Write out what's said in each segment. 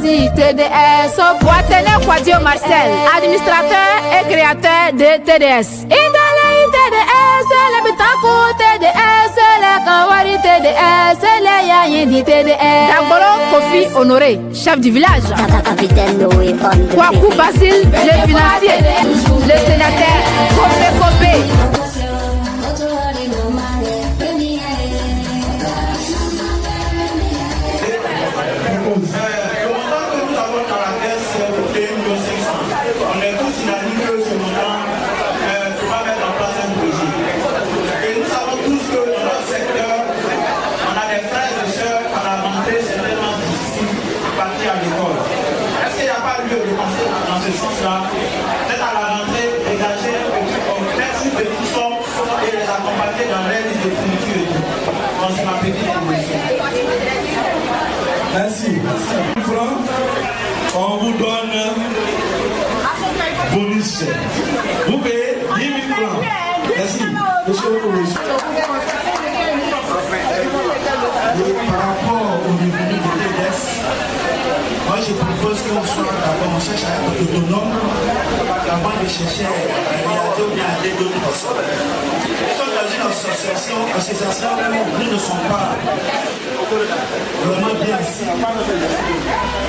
Poésie, TDS, Boitene Quadio Marcel, administrateur et créateur de TDS. Idale TDS, le Bitanko TDS, le Kawari TDS, le Yayindi TDS. Dagbolo Kofi Honoré, chef du village. Kwaku Basile, le financier, le sénateur, Kopé Kopé. Peut-être à la rentrée, dégager un petit somme et les accompagner dans les listes de fourniture et tout. Donc c'est ma petite proposition. Merci. On vous donne bonus. Vous payez 10 000 francs. Merci. Monsieur le commissaire. Par rapport au niveau de TDS, moi je propose qu'on soit d'abord, on cherche à être autonome avant de chercher à réaliser ou bien à aider d'autres personnes. Nous sommes dans une association où nous ne sommes pas vraiment bien ici.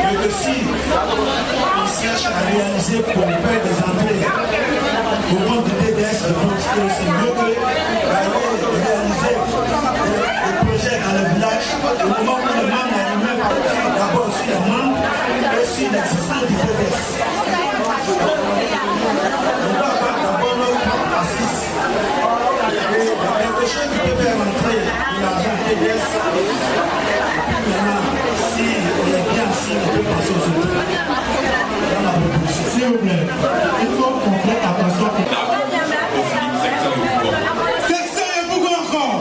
Mais que si on cherche à réaliser pour faire des entrées au compte du TDS, je pense que c'est mieux que réaliser des projets dans le village. Au moment où le membre est lui-même d'abord sur les membres et sur l'existence du TDS. On doit avoir d'abord notre assise. Et quelque chose qui peut faire rentrer l'argent TDS. Maintenant, si on est bien ici, on peut passer aux autres. Dans la proposition. S'il vous plaît, il faut qu'on fasse attention. Section et pourquoi encore?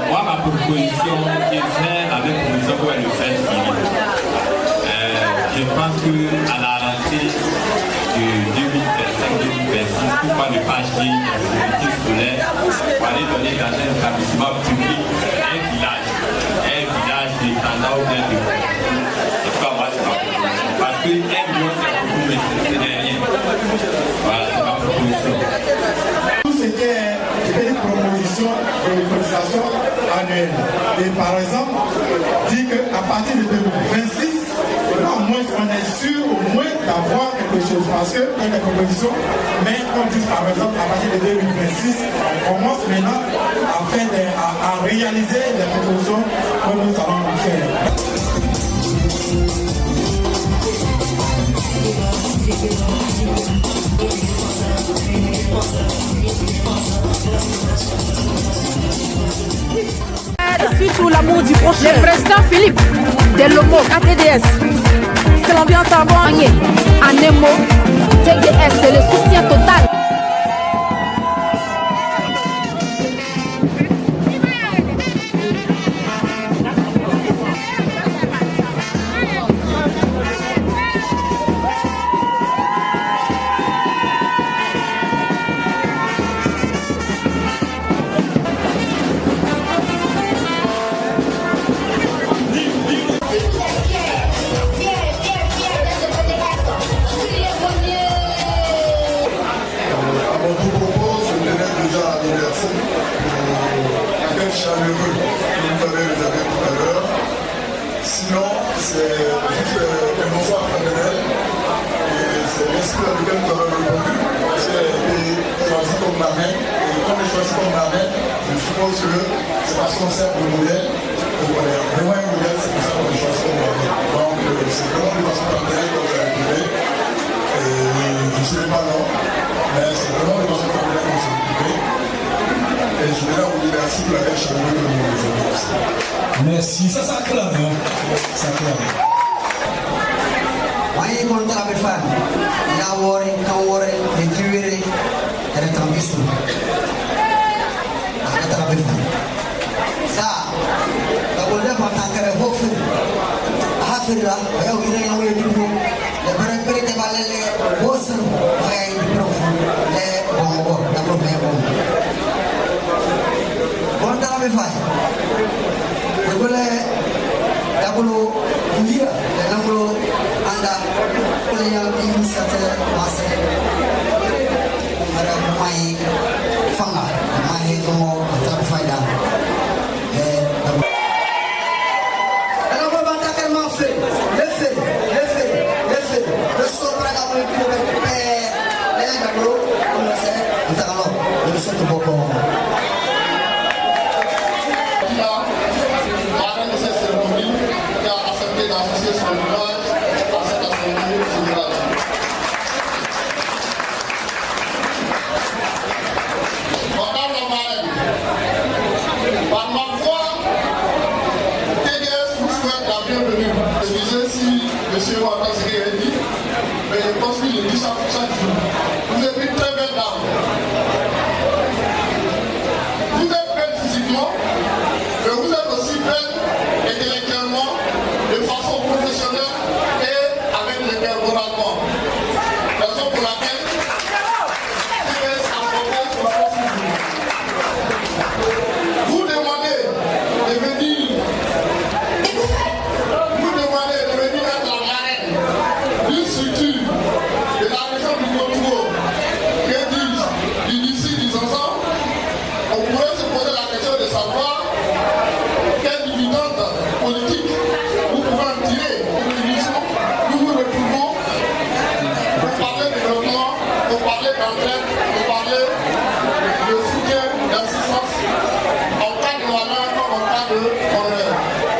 Moi, ma proposition qui est faite avec proposition pour le faire suivi. Je pense qu'à la rentrée de 2025-2026, pourquoi ne pas acheter une activité scolaire pour aller donner dans un établissement public un village d'étendard ou bien de groupe. En tout cas, moi, c'est ma proposition. Parce que 1 million, c'est beaucoup, mais ce n'est rien. Voilà, c'est ma proposition. C'était une proposition de l'autorisation annuelle. Et par exemple, dit qu'à partir de 2026, au moins on est sûr au moins d'avoir quelque chose. Parce qu'il y a des propositions, mais on dit par exemple à partir de 2026, on commence maintenant à réaliser les propositions que nous allons faire. Surtout l'amour du prochain. Le président Philippe Delomo, ATDS. C'est l'ambiance à bon. En un mot, TDS, c'est le soutien total. Sinon, c'est juste un bonsoir fraternel et c'est l'esprit dans lequel nous avons répondu. J'ai été choisi comme marraine et comme je suis choisi comme marraine, je suppose que c'est parce qu'on sert de modèle. Donc on est vraiment un modèle, c'est pour ça qu'on est choisi comme marraine. Donc c'est vraiment une façon fraternelle que vous avez trouvé. Et je ne sais pas non, mais c'est vraiment une façon fraternelle que vous avez trouvé. Et je voudrais vous dire merci pour la belle chaleur que vous avez fait. Merci, ça s'acclame. Ça s'acclame. Why you want to have fun? Ya worry, can worry, the theory, and the transmission. I got to have fun. Sa, I will never take a hope. Hafira, I will be away to you. The very pretty ballet was very profound. Le bongo, the problem. Want to have fun? Double, india, double. Marraine de cette cérémonie qui a accepté d'associer son village à cette assemblée générale. Madame la marraine, par ma voix, TDS vous souhaite la bienvenue. Excusez si M. Ouattaziri est dit, mais je pense qu'il le dit chaque jour. Vous êtes une très belle dame. Vous êtes belle physiquement, mais vous êtes aussi belle intellectuellement, de façon professionnelle et avec le cœur moralement. Raison pour laquelle vous demandez de venir être la marraine d'une structure de la région du Congo, que dis-je, du lycée des enfants. On pourrait se poser la question de savoir quelle dividende politique vous pouvez en tirer. Nous nous retrouvons pour parler de développement, pour parler d'entraide, pour parler de soutien, d'assistance, en cas de malheur comme en cas de bonheur.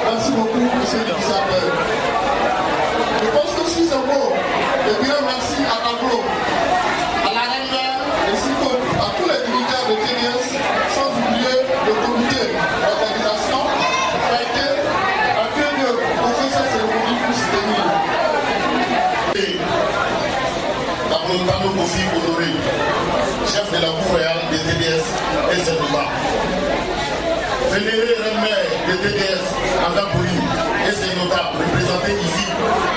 Merci beaucoup, monsieur le législateur. Je pense que si c'est beau, je dirais merci à Tableau, à la reine mère, ainsi qu'à tous les dignitaires de TDS, sans oublier le comité d'organisation qui a été un peu mieux pour que cette cérémonie puisse se tenir. Tableau Kofi Honoré, chef de la Cour royale de TDS et Sénova. Vénéré reine-mère de TDS, Andapoli et Sénota, représentés ici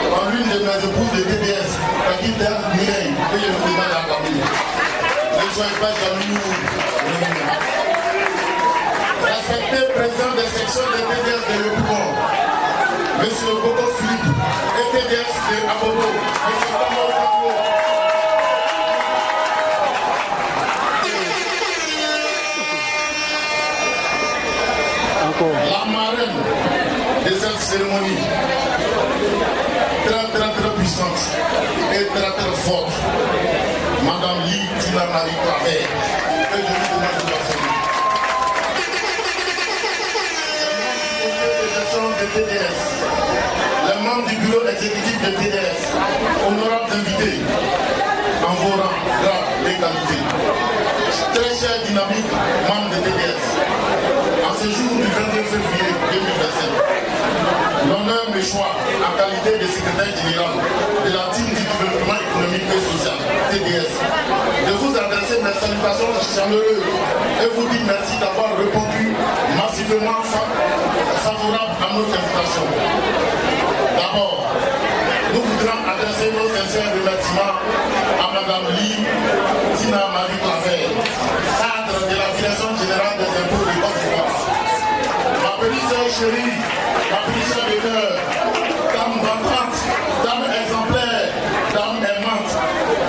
par l'une de mes épouses de TDS, Akita Mireille, et je vous demande à parler. Ne soyez pas jaloux. Respecté président des sections de TDS de l'Opougon, M. Bobo Philippe, et TDS de Abobo, M. Tamo Tamo. La marraine de cette cérémonie, très puissante et très forte, Madame Lee Tina Marie Claver, et je vous demande de la saluer. De TDS, les membres du bureau exécutif de TDS, honorables invités, en vos rangs, grades et qualités, très chers dynamiques membres de TDS, en ce jour du 22 février 2027, l'honneur me choisit en qualité de secrétaire général de la team du développement économique et social, TDS, de vous adresser mes salutations chaleureuses et vous dire merci d'avoir répondu massivement favorable à notre invitation. D'abord, nous voudrons adresser nos sincères remerciements à Mme Lee Tina Marie Claver, cadre de la Direction générale des impôts de Côte d'Ivoire. Ma petite sœur chérie, ma petite sœur de cœur, dame battante, dame exemplaire, dame aimante,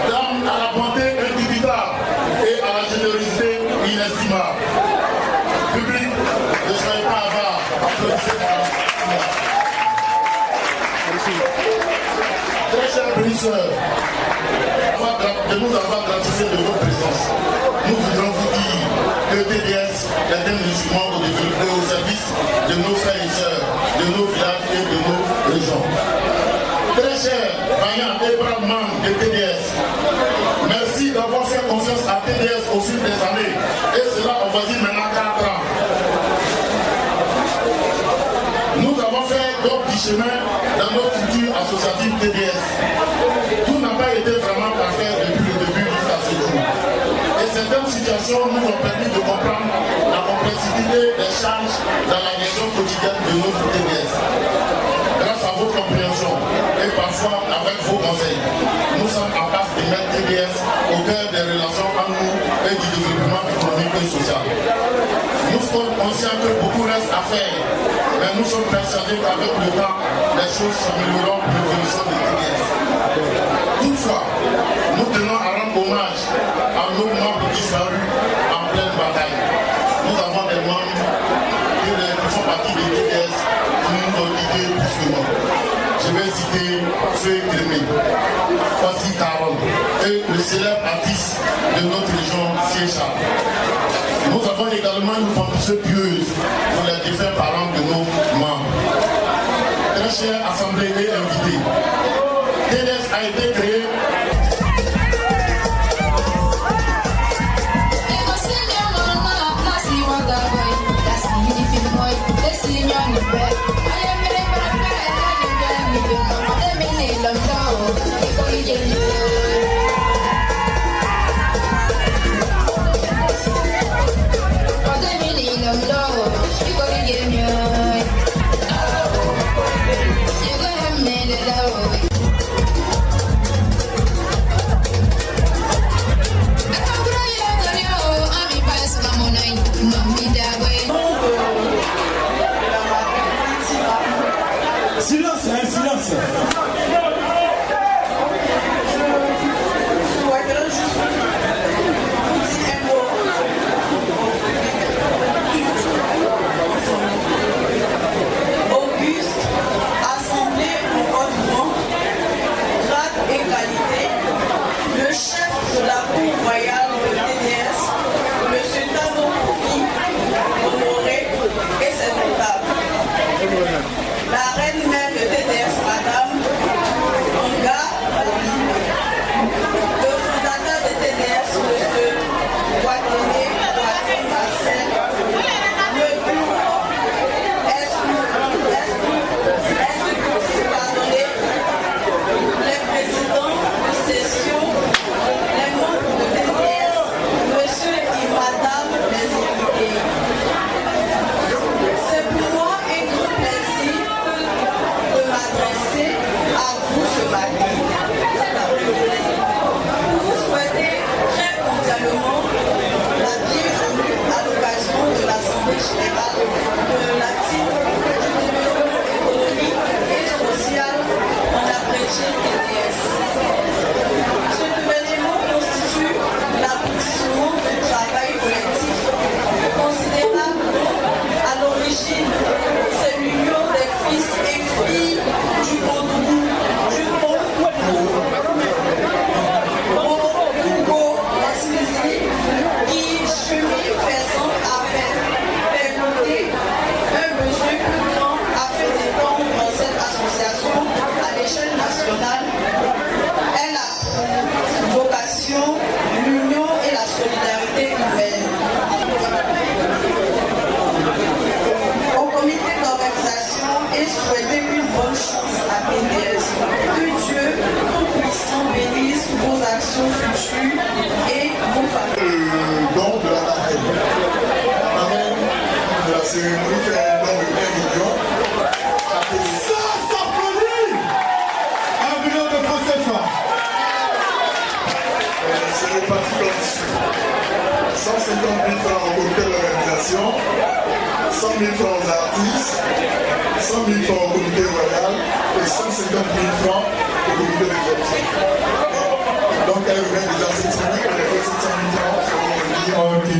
dame à la bonté indubitable et à la générosité inestimable. Public, ne soyez pas avare, applaudissez-moi. Très chère petite sœur, de nous avoir gratifié de votre présence, nous voudrons vous dire que TDS est un instrument de développer au service de nos frères et sœurs, de nos villages et de nos régions. Très chers, vaillants et braves membres de TDS, merci d'avoir fait confiance à TDS au fil des années, et cela on va dire maintenant 4 ans. Nous avons fait donc du chemin dans notre culture associative TDS. Tout n'a pas été vraiment parfait depuis le début jusqu'à ce jour. Et certaines situations nous ont permis de comprendre la complexité des charges dans la gestion quotidienne de notre TDS. Grâce à votre compréhension et parfois avec vos conseils, nous sommes en passe de mettre TDS au cœur des relations entre nous et du développement économique et social. Nous sommes conscients que beaucoup reste à faire, mais nous sommes persuadés qu'avec le temps, les choses s'amélioreront pour l'évolution de TDS. Toutefois, nous tenons à rendre hommage à nos membres disparus en pleine bataille. Nous avons des membres qui font partie des TDS qui nous ont guidés plus que nous. Je vais citer Feu Grémé, Kwasi Caron et le célèbre artiste de notre région, Siécha. Nous avons également une pensée pieuse pour les défunts parents de nos membres. Très chère assemblée et invités, TDS a été créé. Silence, hein, silence. Auguste, assemblée en votre nom, grade et qualité, le chef de la Cour royale de TDS, M. Tano Koki, honoré et ses notables. La reine-mère de TDS, Madame Anga, le fondateur de TDS, M. Guadené, Marcel, le bureau les présidents de session, les membres de TDS, monsieur et madame les invités. C'est pour moi un grand plaisir de m'adresser à vous ce matin. Pour vous souhaiter très cordialement la bienvenue à l'occasion de l'Assemblée générale de la team du développement économique et social en abrégé TDS. Cet événement constitue l'aboutissement du travail collectif considérable à l'origine. C'est l'union des fils et filles du Bodougou, du Bodougou, qui chemin faisant avec permuter un besoin plus grand afin d'étendre cette association à l'échelle nationale. Elle a vocation, l'union et la solidarité humaine. Au comité d'organisation et souhaiter une bonne chance à TDS. Que Dieu Tout-Puissant bénisse vos actions futures et vos familles. Le don de la reine. La reine de la cérémonie fait un don de 1 million. Ça s'applaudit. 1 million de francs CFA. C'est réparti comme suit. 150 000 francs au comité d'organisation, 100 000 francs aux artistes, 100 000 francs au comité royal et 150 000 francs au comité d'exécutif. Donc elle remet déjà 700 000, on a fait 700 000 francs selon le prix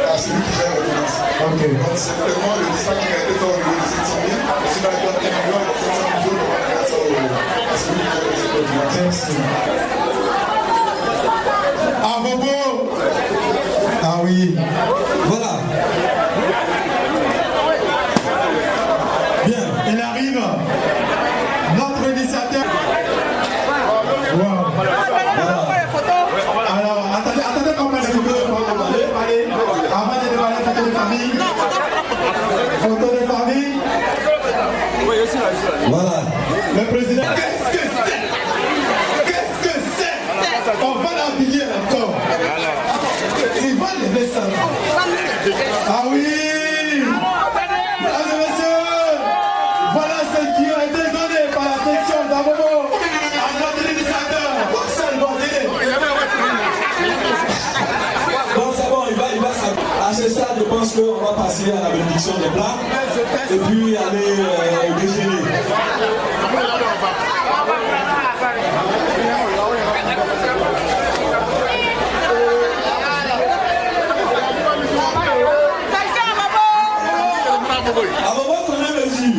à celui qui gère le financement. Donc c'est vraiment le dispatch qui a été fait au niveau de 700 000. Si dans les 4 millions, il y a 700 000 euros, on va faire ça à celui qui gère le financement. Ah, Bobo. Ah oui. Voilà. Bien, il arrive. Notre initiateur. Wow. Voilà. Alors, attendez qu'on passe un peu. Allez, avant de démarrer, photo de famille. Photo de famille. Voilà. Le président. Qu'est-ce que c'est? On va l'habiller encore. Il va les descendre. Ah oui! Mesdames et messieurs, voilà ce qui a été donné par la section d'Abobo à notre initiateur, Marcel Bordelais. Bon, c'est bon, il va à ce stade, je pense qu'on va passer à la bénédiction des plats et puis aller au déjeuner. À moment qu'on est mesure.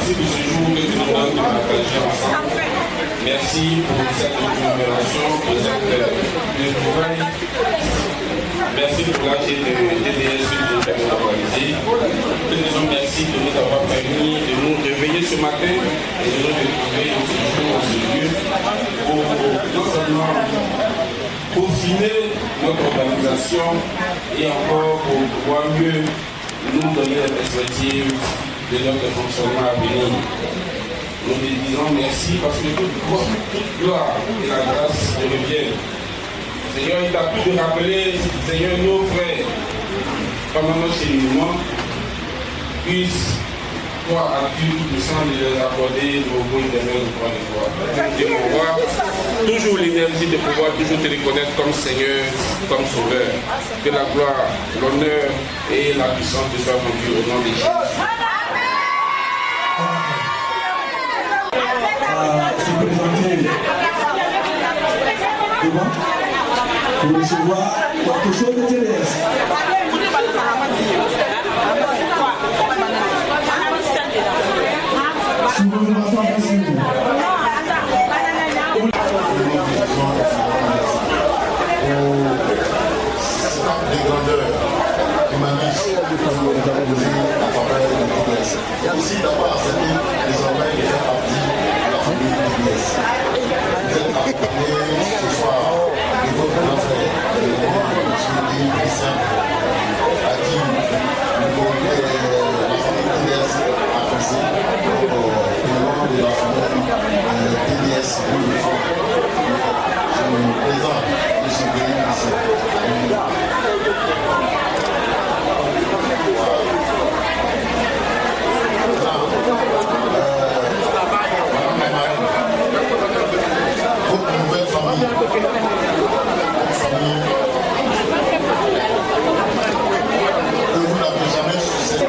Merci de ce jour que tu nous donnes de partager ensemble. Merci pour cette commémoration, pour cette trouvaille. Merci pour l'AG de DDS que nous avons réalisé. Nous disons merci de nous avoir permis de nous réveiller ce matin et de nous retrouver ce jour, ce lieu, pour non seulement peaufiner notre organisation et encore pour pouvoir mieux nous donner la perspective de notre fonctionnement à venir. Nous lui disons merci parce que toute gloire et la grâce te reviennent. Seigneur, il t'a pu de rappeler, Seigneur, nos frères, pendant notre cheminement, puissent, toi, as-tu tout puissant de les accorder nos bons éternels au point de gloire. De pouvoir toujours l'énergie de pouvoir toujours te reconnaître comme Seigneur, comme Sauveur. Que la gloire, l'honneur et la puissance te soient rendues au nom de Jésus. Se présenter devant pour recevoir quelque chose de terrestre. Des grandeurs humanistes il y a aussi d'avoir accepté désormais de faire partie de la famille de l'IS. Vous êtes accompagnés ce soir de votre grand frère, le M. Christian, à qui la famille TDS a passé au nom de la famille TDS. Je me présente M. Christian. Votre nouvelle famille, que vous n'avez jamais succédé.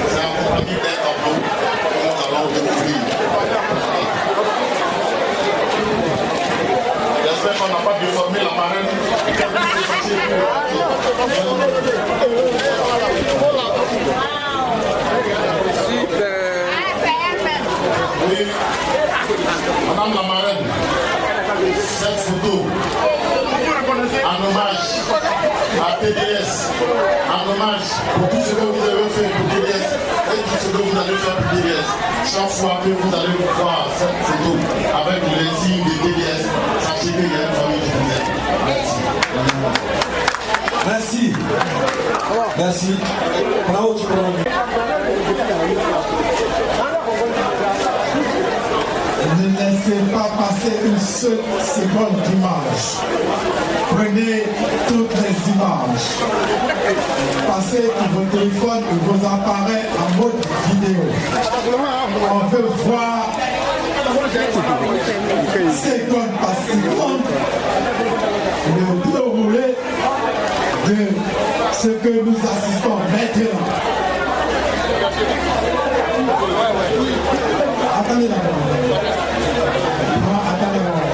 C'est accompagné d'un tableau que nous allons découvrir. J'espère qu'on n'a pas déformé la marraine. Oui, Madame la marraine, cette photo en hommage à TDS, en hommage pour tout ce que vous avez fait pour TDS et tout ce que vous allez faire pour TDS. Chaque fois que vous allez voir cette photo avec l'insigne de TDS, sachez qu'il y a une famille qui vous aime. Merci. Merci. Merci. Bravo, tu prends. Ne laissez pas passer une seule seconde d'image. Prenez toutes les images. Passez sur vos téléphones et vos appareils en mode vidéo. On veut voir seconde par seconde le déroulé de ce que nous assistons maintenant. Attendez d'abord. Attendez d'abord.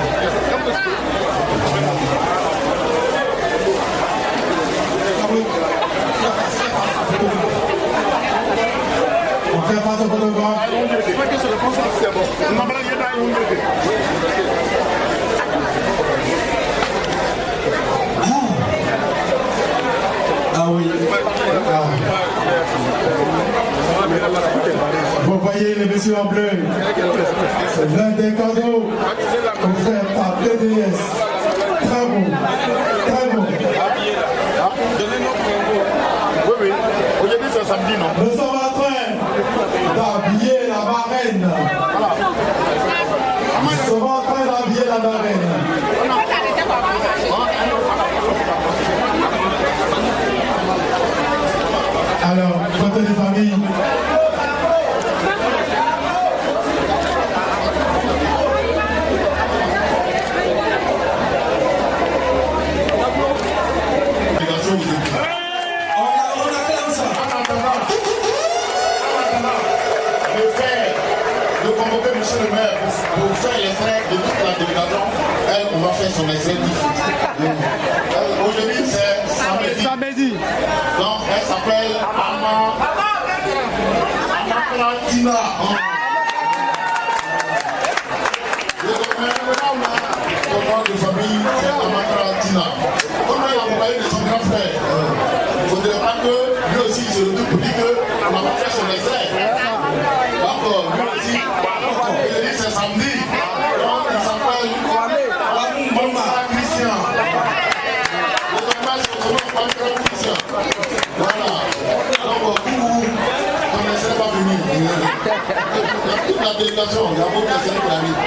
On fait pas ce photographe. Ah oui. Vous voyez les messieurs en bleu. C'est l'un des cadeaux offerts par TDS. Très bon. Très bon. Oui, oui. Aujourd'hui c'est samedi, non? Nous sommes en train d'habiller la marraine. Nous sommes en train d'habiller la marraine. Alors, photo de famille. De convoquer M. le maire pour faire l'extrait de toute la délégation. Elle, on va faire son extrait d'ici. Aujourd'hui, c'est samedi. Donc, elle s'appelle Voilà. Alors, vous commencez pas venir. Toute la délégation, il y a beaucoup de personnes qui arrivent.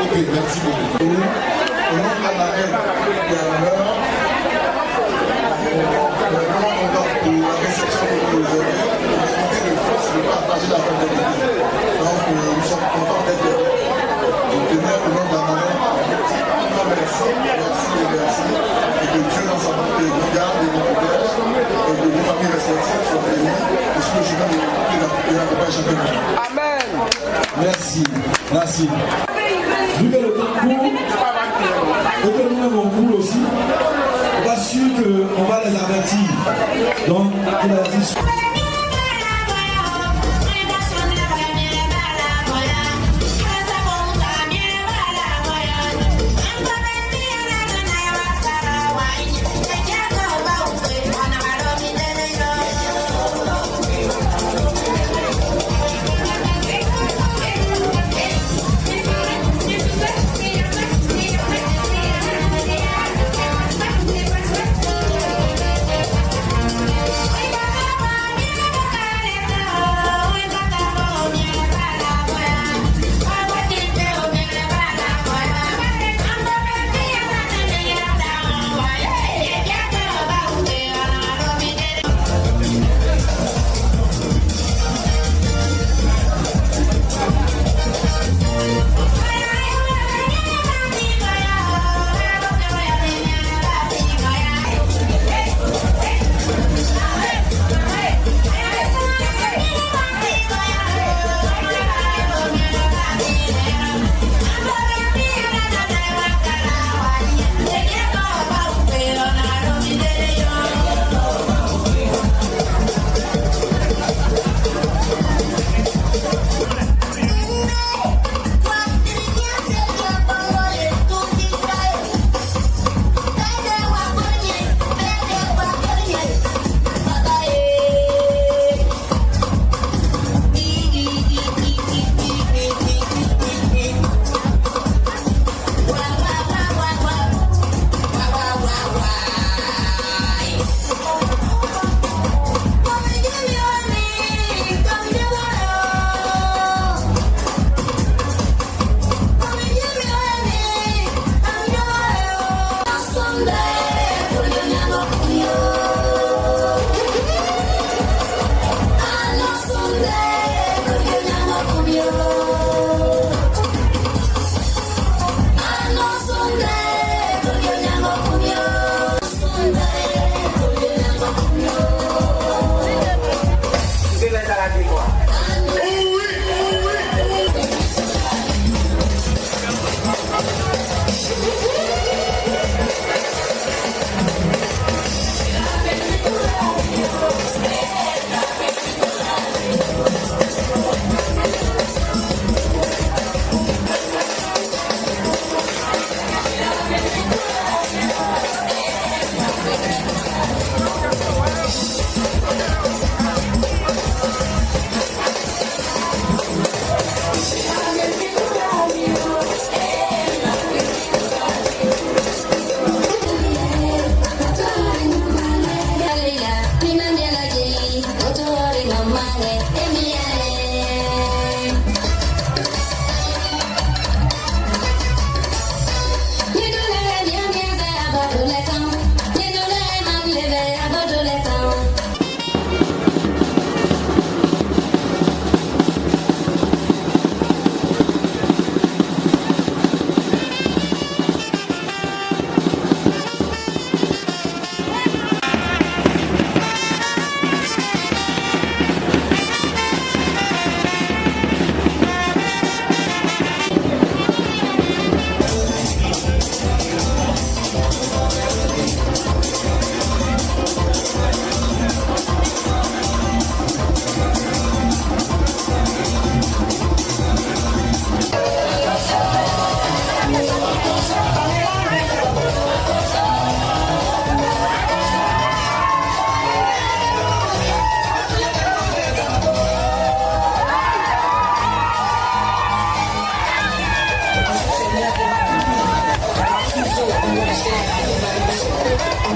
Ok, merci beaucoup. Au nom de la marraine qui est à l'heure, vraiment content pour la réception que vous avez. De force de partager la fête de l'église. Donc, nous sommes contents d'être là. Je tenais au nom de la marraine. Merci, merci et merci. Et que Dieu dans sa bonté nous garde et nous protège. Et que nos familles respectives soient bénies. Et sur le chemin de l'accompagner chacun de nous. Amen. Merci, merci. Vu que le temps court, et que nous-mêmes on court aussi, on va sûr qu'on va les avertir. Donc, il a dit.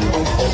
Thank you.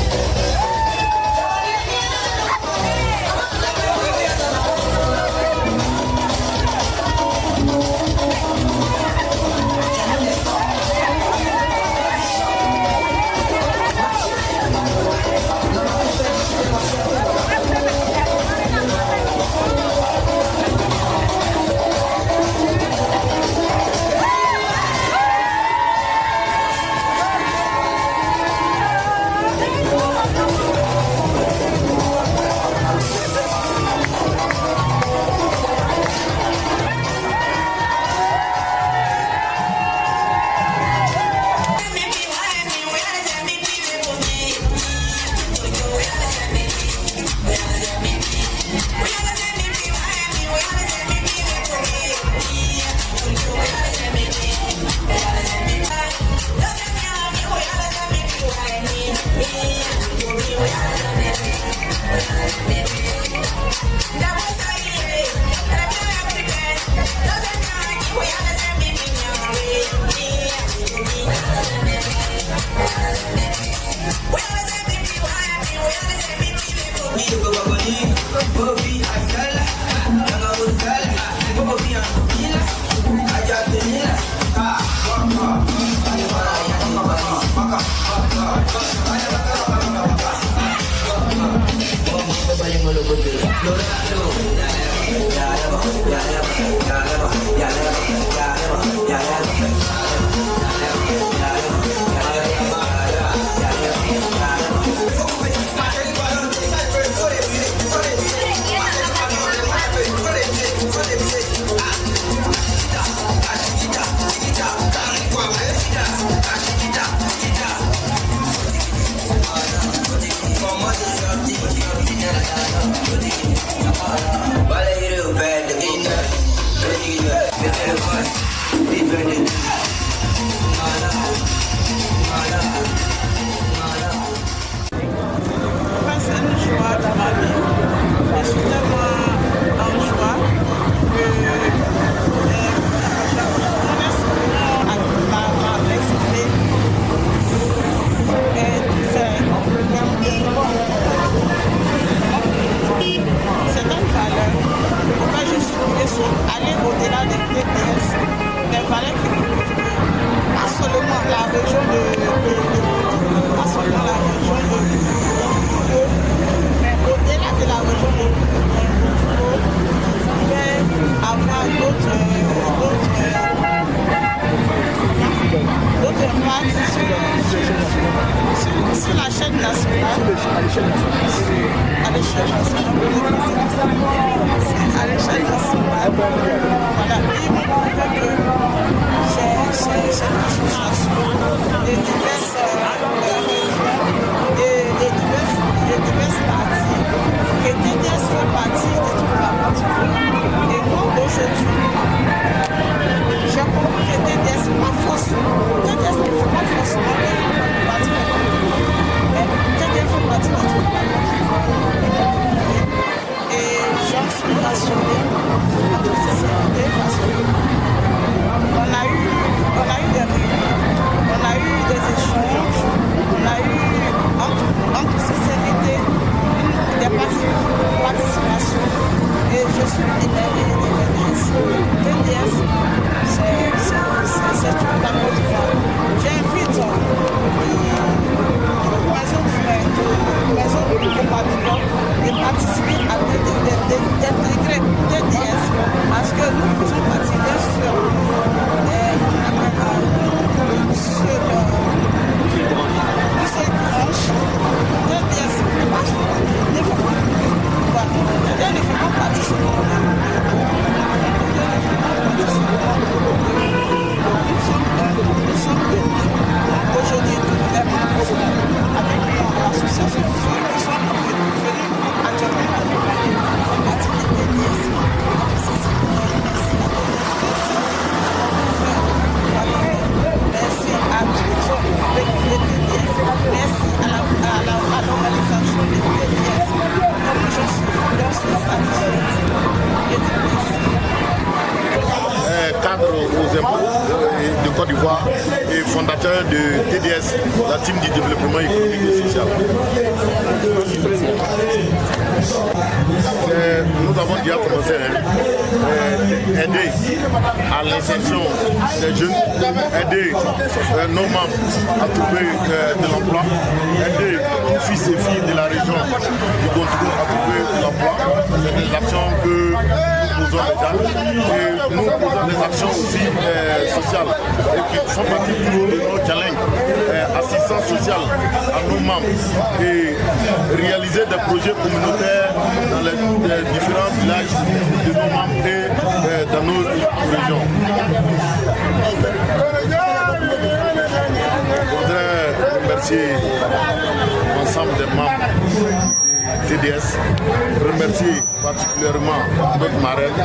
On a eu des échanges. la team du développement économique et social. Nous avons déjà commencé à aider à l'insertion des jeunes, aider nos membres à trouver de l'emploi, aider nos fils et filles de la région du Gontigo à trouver de l'emploi. C'est des actions que nous posons déjà et nous posons des actions aussi sociales et qui font partie de nos challenges, assistance sociale à nos membres et réaliser des projets communautaires dans les différents villages de nos membres et dans nos régions. Je voudrais remercier l'ensemble des membres du TDS, remercier particulièrement notre marraine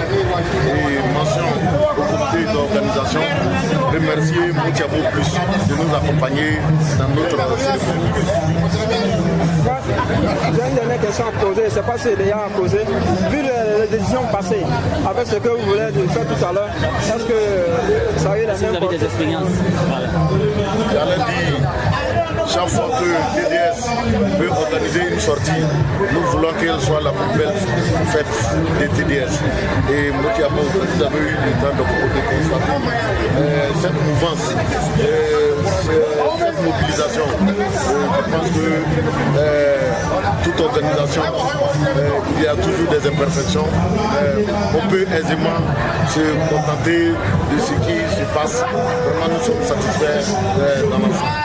et mention au comité d'organisation, remercier Moutiabo Plus de nous accompagner dans notre cérémonie. J'ai une dernière question à poser, je ne sais pas si c'est déjà posé. Vu les décisions passées, avec ce que vous voulez faire tout à l'heure, est-ce que ça a eu la même... Vous avez des expériences. J'allais dire, chaque fois que TDS veut organiser une sortie, nous voulons qu'elle soit la plus belle fête des TDS. Et Moutiabo, vous avez eu le temps de constater cette mouvance, cette mobilisation. Je pense que toute organisation, il y a toujours des imperfections. On peut aisément se contenter de ce qui se passe. Vraiment, nous sommes satisfaits dans l'ensemble.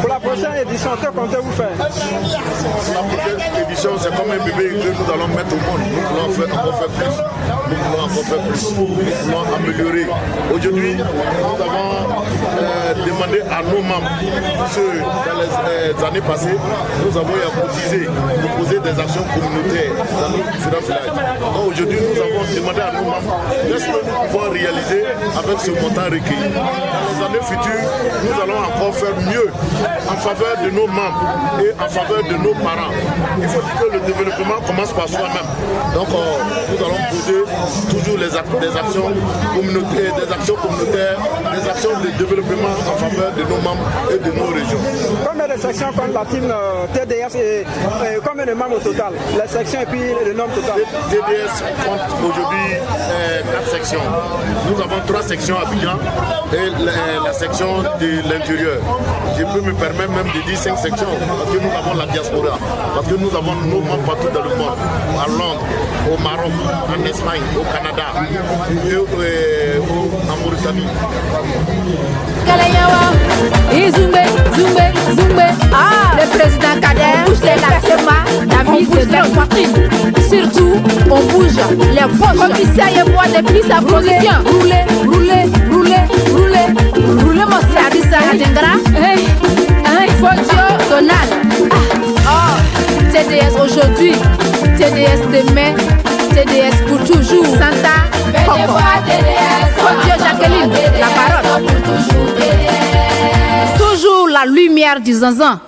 Pour la prochaine édition, que comptez-vous faire? La prochaine édition, c'est comme un bébé que nous allons mettre au monde. Nous voulons encore faire plus. Nous voulons encore faire plus. Nous voulons améliorer. Aujourd'hui, nous avons demandé à nos membres, ceux dans les années passées, nous avons proposé des actions communautaires dans nos différents villages. Donc aujourd'hui, nous avons demandé à nos membres qu'est-ce que nous pouvons réaliser avec ce montant recueilli. Dans les années futures, nous allons encore faire mieux en faveur de nos membres et en faveur de nos parents. Il faut que le développement commence par soi-même. Donc nous allons poser toujours des actions communautaires, des actions de développement en faveur de nos membres et de nos régions. Combien de sections compte la team TDS et combien de membres au total? Les sections et puis le nombre total? TDS compte aujourd'hui 4 sections. Nous avons 3 sections à Abidjan et la section de l'intérieur. Je peux me permettre même de dire 5 sections parce que nous avons la diaspora, parce que nous avons nos membres partout dans le monde, à Londres, au Maroc, en Espagne, au Canada, et en Mauritanie. Le président Kader bouge les lacets, David bouge les poitrines. Surtout, on bouge les poches. Commissaire et moi depuis sa position. Roulez, mon service à Adingra. Fodio Donald. TDS aujourd'hui, TDS demain, TDS pour toujours. Santa, Fodio Jacqueline, la parole. Toujours la lumière du Zanzan.